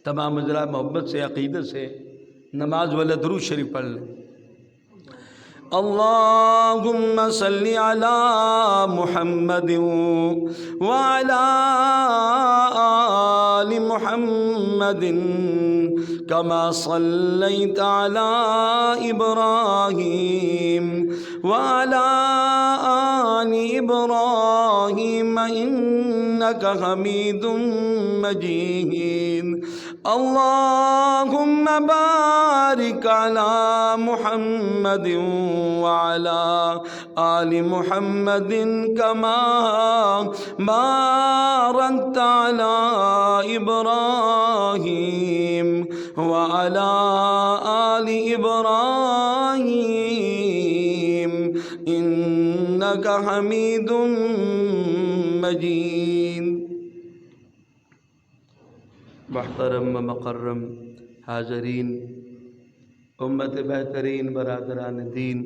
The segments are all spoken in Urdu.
تمام ذرا محبت سے عقیدت سے نماز والا درود شریف پڑھ لیں۔ اللہم صلی علی محمد وعلی آل محمد کما صلیت علی ابراہیم وعلی آل ابراہیم انک حمید مجید۔ اللہم بارک علی محمد وعلی آل محمد کما بارکت علی ابراہیم وعلی آل ابراہیم انک حمید مجید۔ محترم و مکرم حاضرین، امت بہترین، برادران دین،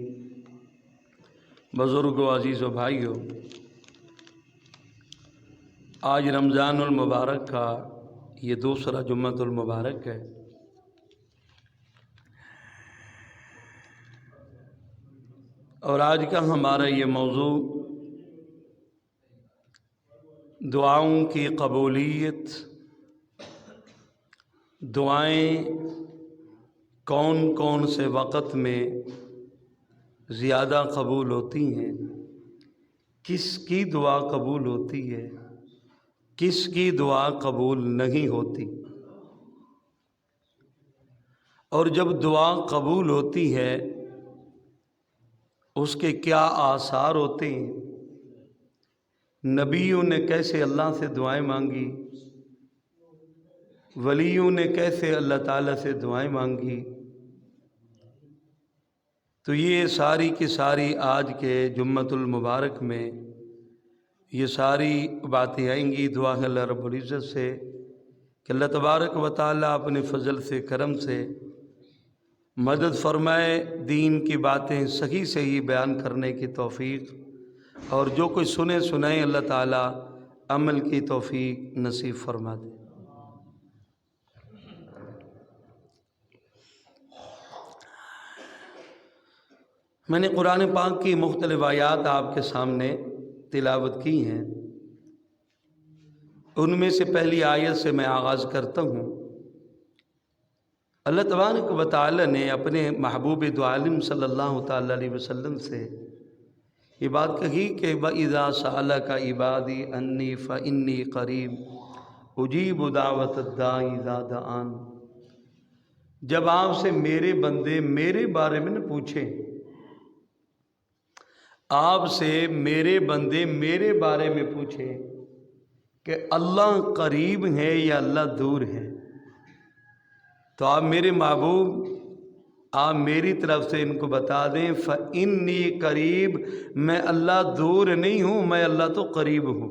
بزرگوں، عزیز و بھائیوں، آج رمضان المبارک کا یہ دوسرا جمعۃ المبارک ہے۔ اور آج کا ہمارا یہ موضوع دعاؤں کی قبولیت، دعائیں کون کون سے وقت میں زیادہ قبول ہوتی ہیں، کس کی دعا قبول ہوتی ہے، کس کی دعا قبول نہیں ہوتی، اور جب دعا قبول ہوتی ہے اس کے کیا آثار ہوتے ہیں، نبیوں نے کیسے اللہ سے دعائیں مانگی، ولیوں نے کیسے اللہ تعالیٰ سے دعائیں مانگی، تو یہ ساری کی ساری آج کے جمعۃ المبارک میں یہ ساری باتیں آئیں گی۔ دعا ہے اللہ رب العزت سے کہ اللہ تبارک و تعالیٰ اپنے فضل سے، کرم سے مدد فرمائے، دین کی باتیں صحیح صحیح بیان کرنے کی توفیق، اور جو کچھ سنے سنائیں اللہ تعالیٰ عمل کی توفیق نصیب فرما دے۔ میں نے قرآن پاک کی مختلف آیات آپ کے سامنے تلاوت کی ہیں، ان میں سے پہلی آیت سے میں آغاز کرتا ہوں۔ اللہ تبارک و تعالی نے اپنے محبوب دو عالم صلی اللہ تعالی علیہ وسلم سے یہ بات کہی کہ وَإِذَا سَأَلَكَ عِبَادِي أَنِّي فَإِنِّي قَرِيبٌ أُجِيبُ دَعْوَةَ الدَّاعِ إِذَا دَعَانِ۔ جب آپ سے میرے بندے میرے بارے میں نہ پوچھیں، آپ سے میرے بندے میرے بارے میں پوچھیں کہ اللہ قریب ہے یا اللہ دور ہے، تو آپ میرے محبوب، آپ میری طرف سے ان کو بتا دیں فَإِنِّي قریب، میں اللہ دور نہیں ہوں، میں اللہ تو قریب ہوں۔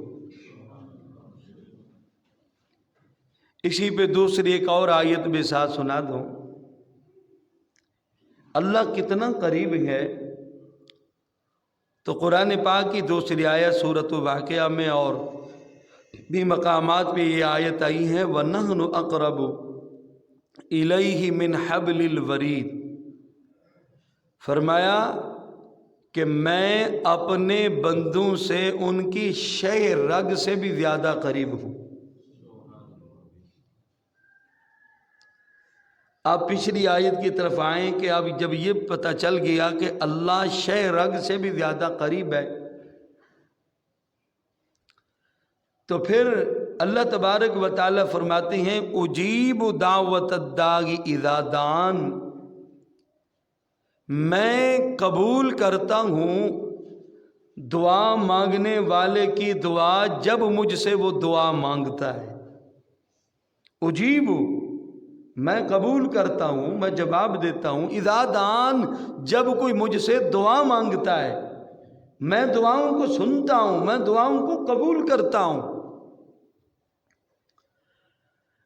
اسی پہ دوسری ایک اور آیت بھی ساتھ سنا دوں۔ اللہ کتنا قریب ہے تو قرآن پاک کی دوسری آیت سورۃ واقعہ میں اور بھی مقامات پہ یہ آیت آئی ہے وَنَحْنُ أَقْرَبُ إِلَيْهِ مِنْ حَبْلِ الْوَرِيدِ۔ فرمایا کہ میں اپنے بندوں سے ان کی شہ رگ سے بھی زیادہ قریب ہوں۔ آپ پچھلی آیت کی طرف آئیں کہ اب جب یہ پتہ چل گیا کہ اللہ شہ رگ سے بھی زیادہ قریب ہے، تو پھر اللہ تبارک و تعالی فرماتے ہیں اجیب دعوت الداعی اذا دعان، میں قبول کرتا ہوں دعا مانگنے والے کی دعا جب مجھ سے وہ دعا مانگتا ہے۔ اجیب، میں قبول کرتا ہوں، میں جواب دیتا ہوں، اذا دعان، جب کوئی مجھ سے دعا مانگتا ہے، میں دعاؤں کو سنتا ہوں، میں دعاؤں کو قبول کرتا ہوں۔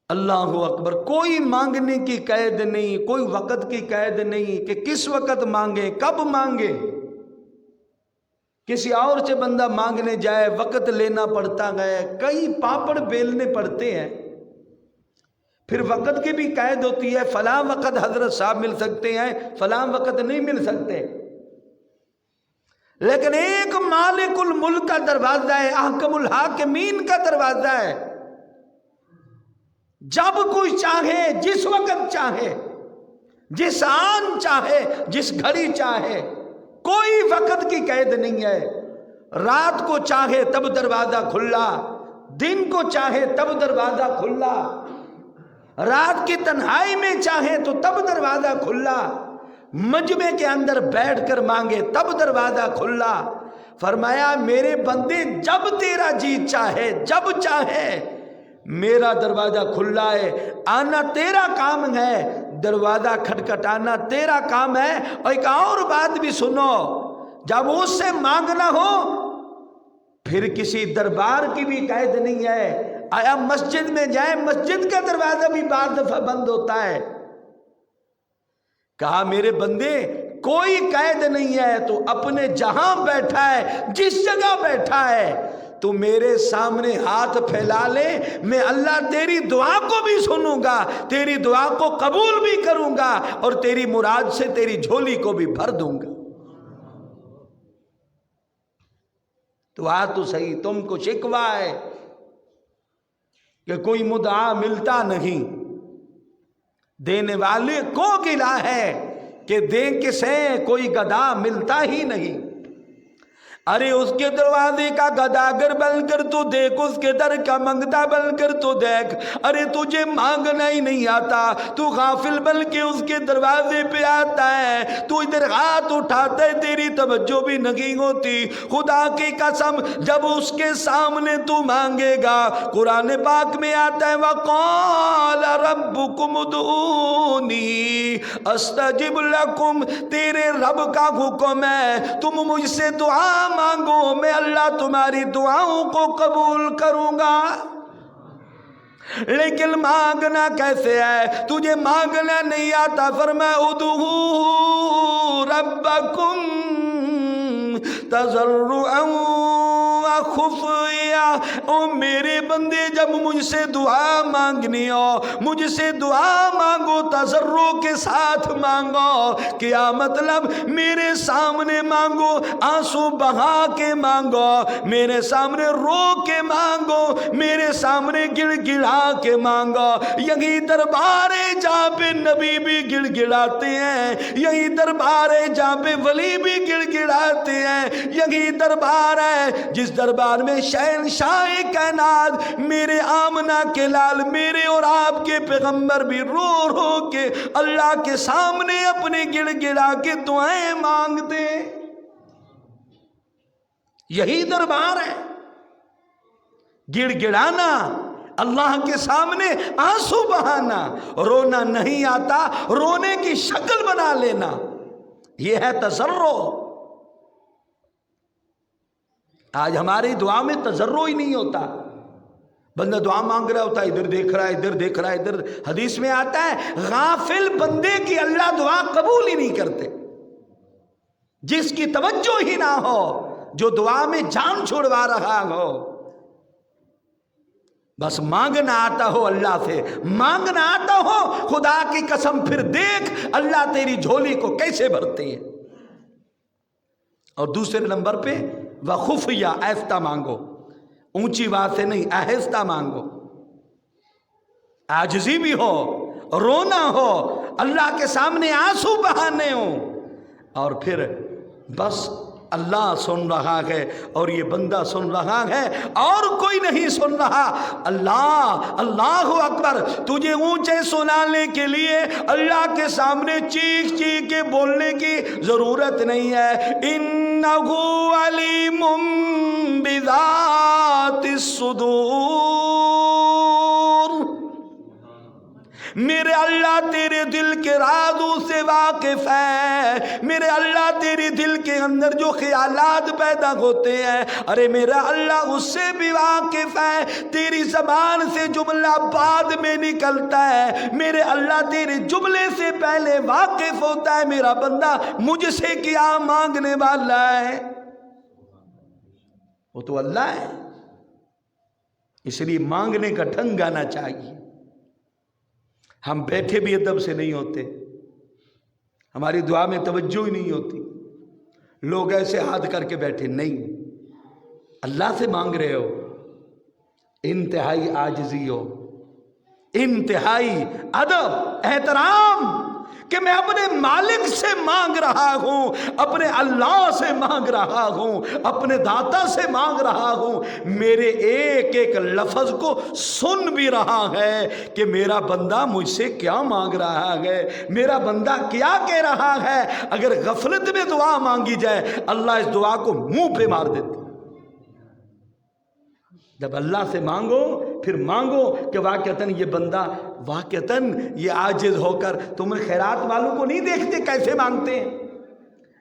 اللہ اکبر، کوئی مانگنے کی قید نہیں، کوئی وقت کی قید نہیں کہ کس وقت مانگے، کب مانگے۔ کسی اور سے بندہ مانگنے جائے وقت لینا پڑتا ہے، کئی پاپڑ بیلنے پڑتے ہیں، پھر وقت کی بھی قید ہوتی ہے، فلاں وقت حضرت صاحب مل سکتے ہیں، فلاں وقت نہیں مل سکتے، لیکن ایک مالک الملک کا دروازہ ہے، احکم الحاکمین کا دروازہ ہے، جب کوئی چاہے، جس وقت چاہے، جس آن چاہے، جس گھڑی چاہے، کوئی وقت کی قید نہیں ہے۔ رات کو چاہے تب دروازہ کھلا، دن کو چاہے تب دروازہ کھلا، رات کی تنہائی میں چاہے تو تب دروازہ کھلا، مجمع کے اندر بیٹھ کر مانگے تب دروازہ کھلا۔ فرمایا میرے بندے جب تیرا جی چاہے، جب چاہے، میرا دروازہ کھلا ہے، آنا تیرا کام ہے، دروازہ کھٹکھٹانا تیرا کام ہے۔ اور ایک اور بات بھی سنو، جب اس سے مانگنا ہو پھر کسی دربار کی بھی قید نہیں ہے۔ آیا مسجد میں جائے، مسجد کا دروازہ بھی بعض دفعہ بند ہوتا ہے۔ کہا میرے بندے کوئی قید نہیں ہے، تو اپنے جہاں بیٹھا ہے، جس جگہ بیٹھا ہے، تو میرے سامنے ہاتھ پھیلا لے، میں اللہ تیری دعا کو بھی سنوں گا، تیری دعا کو قبول بھی کروں گا، اور تیری مراد سے تیری جھولی کو بھی بھر دوں گا۔ دعا تو صحیح، تم کو شکوہ ہے کہ کوئی مدعا ملتا نہیں، دینے والے کو گلا ہے کہ دے کسے کوئی گدا ملتا ہی نہیں۔ ارے اس کے دروازے کا گداگر بن کر تو دیکھ، اس کے در کا منگتا بن کر تو دیکھ، ارے تجھے مانگنا ہی نہیں آتا، تو غافل بن کے اس کے دروازے پہ آتا ہے، تو ادھر ہاتھ اٹھاتا ہے، تیری توجہ بھی نہیں ہوتی۔ خدا کی قسم جب اس کے سامنے تو مانگے گا، قرآن پاک میں آتا ہے وَقَالَ رَبُّكُمُ ادْعُونِي أَسْتَجِبْ لَكُمْ، تیرے رب کا حکم ہے تم مجھ سے دعا مانگو، میں اللہ تمہاری دعاؤں کو قبول کروں گا۔ لیکن مانگنا کیسے ہے؟ تجھے مانگنا نہیں آتا، فرمایا ادعوا ربکم تضرعا وخفیا۔ او میرے بندے جب مجھ سے دعا مانگنی ہو، مجھ سے دعا مانگو، تضرع کے ساتھ مانگو۔ کیا مطلب؟ میرے سامنے مانگو، آنسو بہا کے مانگو، میرے سامنے رو کے مانگو، میرے سامنے گڑ گڑا کے مانگو۔ یہی دربار ہے جہاں پہ نبی بھی گڑ گڑاتے ہیں، یہی دربار ہے جہاں پہ ولی بھی گڑ گڑاتے ہیں، یہی دربار ہے جس دربار میں شہنشاہ کائنات میرے آمنہ کے لال، میرے اور آپ کے پیغمبر بھی رو رو کے اللہ کے سامنے اپنے گڑ گڑا کے دعائیں مانگتے۔ یہی دربار ہے، گڑ گڑانا، اللہ کے سامنے آنسو بہانا، رونا نہیں آتا، رونے کی شکل بنا لینا، یہ ہے تضرع۔ آج ہماری دعا میں تضرع ہی نہیں ہوتا، بندہ دعا مانگ رہا ہوتا ہے، ادھر دیکھ رہا ہے، ادھر دیکھ رہا ہے، ادھر۔ حدیث میں آتا ہے غافل بندے کی اللہ دعا قبول ہی نہیں کرتے، جس کی توجہ ہی نہ ہو، جو دعا میں جان چھڑوا رہا ہو، بس مانگنا آتا ہو اللہ سے، مانگنا آتا ہو خدا کی قسم، پھر دیکھ اللہ تیری جھولی کو کیسے بھرتے ہیں۔ اور دوسرے نمبر پہ وخفیہ، آہستہ مانگو، اونچی بات سے نہیں، آہستہ مانگو، عاجزی بھی ہو، رونا ہو، اللہ کے سامنے آنسو بہانے ہوں، اور پھر بس اللہ سن رہا ہے اور یہ بندہ سن رہا ہے اور کوئی نہیں سن رہا۔ اللہ اللہ اکبر، تجھے اونچے سنانے کے لیے اللہ کے سامنے چیخ چیخ کے بولنے کی ضرورت نہیں ہے۔ انہ علیم بذات الصدور، میرے اللہ تیرے دل کے رازوں سے واقف ہے، میرے اللہ تیرے دل کے اندر جو خیالات پیدا ہوتے ہیں، ارے میرا اللہ اس سے بھی واقف ہے۔ تیری زبان سے جملہ بعد میں نکلتا ہے، میرے اللہ تیرے جملے سے پہلے واقف ہوتا ہے۔ میرا بندہ مجھ سے کیا مانگنے والا ہے؟ وہ تو اللہ ہے، اس لیے مانگنے کا ڈھنگ آنا چاہیے۔ ہم بیٹھے بھی ادب سے نہیں ہوتے، ہماری دعا میں توجہ ہی نہیں ہوتی، لوگ ایسے ہاتھ کر کے بیٹھے، نہیں، اللہ سے مانگ رہے ہو، انتہائی عاجزی ہو، انتہائی ادب احترام، کہ میں اپنے مالک سے مانگ رہا ہوں، اپنے اللہ سے مانگ رہا ہوں، اپنے داتا سے مانگ رہا ہوں، میرے ایک ایک لفظ کو سن بھی رہا ہے کہ میرا بندہ مجھ سے کیا مانگ رہا ہے، میرا بندہ کیا کہہ رہا ہے۔ اگر غفلت میں دعا مانگی جائے اللہ اس دعا کو منہ پہ مار دیتے۔ جب اللہ سے مانگو پھر مانگو کہ واقعتاً یہ بندہ واقعتاً یہ عاجز ہو کر، تم خیرات والوں کو نہیں دیکھتے کیسے مانگتے ہیں،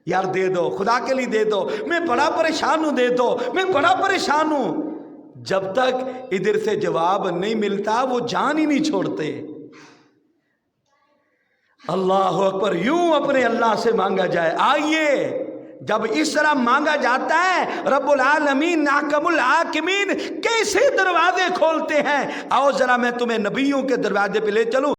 یار دے دو، خدا کے لیے دے دو، میں بڑا پریشان ہوں، دے دو، میں بڑا پریشان ہوں۔ جب تک ادھر سے جواب نہیں ملتا وہ جان ہی نہیں چھوڑتے۔ اللہ اکبر، یوں اپنے اللہ سے مانگا جائے۔ آئیے جب اس طرح مانگا جاتا ہے، رب العالمین احکم الحاکمین کیسے دروازے کھولتے ہیں۔ آؤ ذرا میں تمہیں نبیوں کے دروازے پہ لے چلوں۔